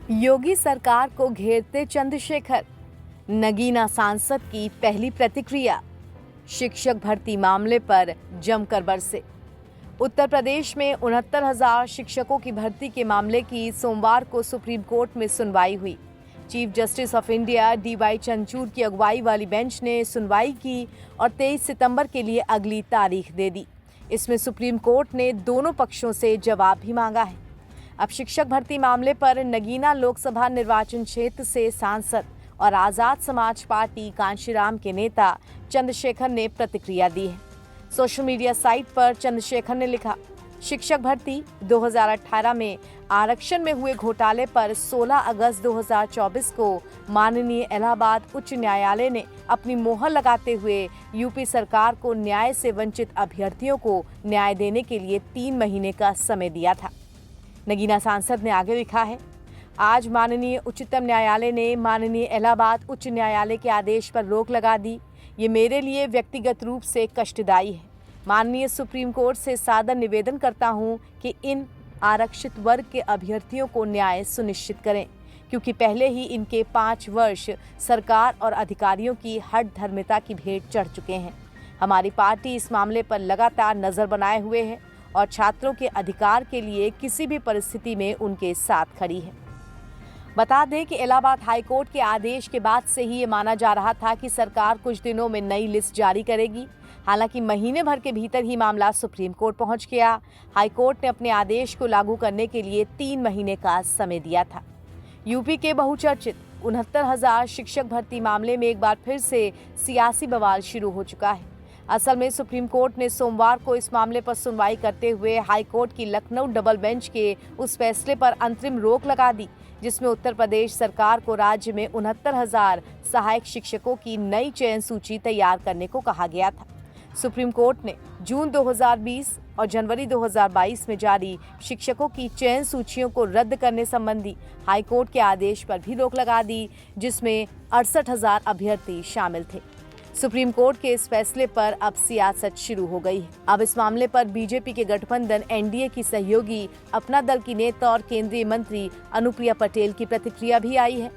योगी सरकार को घेरते चंद्रशेखर, नगीना सांसद की पहली प्रतिक्रिया। शिक्षक भर्ती मामले पर जमकर बरसे। उत्तर प्रदेश में 69,000 शिक्षकों की भर्ती के मामले की सोमवार को सुप्रीम कोर्ट में सुनवाई हुई। Chief justice of India DY Chandrachud की अगुवाई वाली बेंच ने सुनवाई की और 23 सितंबर के लिए अगली तारीख दे दी। इसमें सुप्रीम कोर्ट ने दोनों पक्षों से जवाब भी मांगा है। अब शिक्षक भर्ती मामले पर नगीना लोकसभा निर्वाचन क्षेत्र से सांसद और आजाद समाज पार्टी कांशीराम के नेता चंद्रशेखर ने प्रतिक्रिया दी है। सोशल मीडिया साइट पर चंद्रशेखर ने लिखा, शिक्षक भर्ती 2018 में आरक्षण में हुए घोटाले पर 16 अगस्त 2024 को माननीय इलाहाबाद उच्च न्यायालय ने अपनी मोहर लगाते हुए यूपी सरकार को न्याय से वंचित अभ्यर्थियों को न्याय देने के लिए 3 महीने का समय दिया था। नगीना सांसद ने आगे लिखा है, आज माननीय उच्चतम न्यायालय ने माननीय इलाहाबाद उच्च न्यायालय के आदेश पर रोक लगा दी। ये मेरे लिए व्यक्तिगत रूप से कष्टदायी है। माननीय सुप्रीम कोर्ट से सादर निवेदन करता हूं कि इन आरक्षित वर्ग के अभ्यर्थियों को न्याय सुनिश्चित करें, क्योंकि पहले ही इनके 5 वर्ष सरकार और अधिकारियों की हठधर्मिता की भेंट चढ़ चुके हैं। हमारी पार्टी इस मामले पर लगातार नजर बनाए हुए है और छात्रों के अधिकार के लिए किसी भी परिस्थिति में उनके साथ खड़ी है। बता दें कि इलाहाबाद हाईकोर्ट के आदेश के बाद से ही ये माना जा रहा था कि सरकार कुछ दिनों में नई लिस्ट जारी करेगी। हालांकि महीने भर के भीतर ही मामला सुप्रीम कोर्ट पहुंच गया। हाईकोर्ट ने अपने आदेश को लागू करने के लिए 3 महीने का समय दिया था। यूपी के बहुचर्चित 69,000 शिक्षक भर्ती मामले में एक बार फिर से सियासी बवाल शुरू हो चुका है। असल में सुप्रीम कोर्ट ने सोमवार को इस मामले पर सुनवाई करते हुए हाईकोर्ट की लखनऊ डबल बेंच के उस फैसले पर अंतरिम रोक लगा दी, जिसमें उत्तर प्रदेश सरकार को राज्य में 69,000 सहायक शिक्षकों की नई चयन सूची तैयार करने को कहा गया था। सुप्रीम कोर्ट ने जून 2020 और जनवरी 2022 में जारी शिक्षकों की चयन सूचियों को रद्द करने संबंधी हाईकोर्ट के आदेश पर भी रोक लगा दी, जिसमें 68,000 अभ्यर्थी शामिल थे। सुप्रीम कोर्ट के इस फैसले पर अब सियासत शुरू हो गई है। अब इस मामले पर बीजेपी के गठबंधन NDA की सहयोगी अपना दल की नेता और केंद्रीय मंत्री अनुप्रिया पटेल की प्रतिक्रिया भी आई है।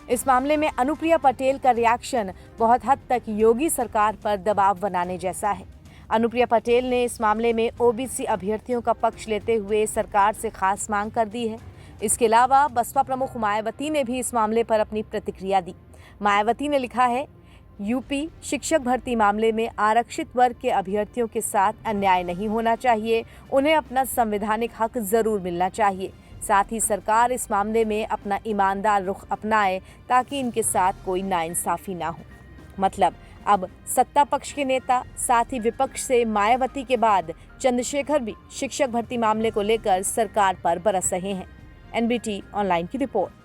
इस मामले में अनुप्रिया पटेल का रिएक्शन बहुत हद तक योगी सरकार पर दबाव बनाने जैसा है। अनुप्रिया पटेल ने इस मामले में OBC अभ्यर्थियों का पक्ष लेते हुए सरकार से खास मांग कर दी है। इसके अलावा बसपा प्रमुख मायावती ने भी इस मामले पर अपनी प्रतिक्रिया दी। मायावती ने लिखा है, यूपी शिक्षक भर्ती मामले में आरक्षित वर्ग के अभ्यर्थियों के साथ अन्याय नहीं होना चाहिए। उन्हें अपना संवैधानिक हक जरूर मिलना चाहिए। साथ ही सरकार इस मामले में अपना ईमानदार रुख अपनाए ताकि इनके साथ कोई नाइंसाफी ना हो। मतलब अब सत्ता पक्ष के नेता साथ ही विपक्ष से मायावती के बाद चंद्रशेखर भी शिक्षक भर्ती मामले को लेकर सरकार पर बरस रहे हैं। NBT ऑनलाइन की रिपोर्ट।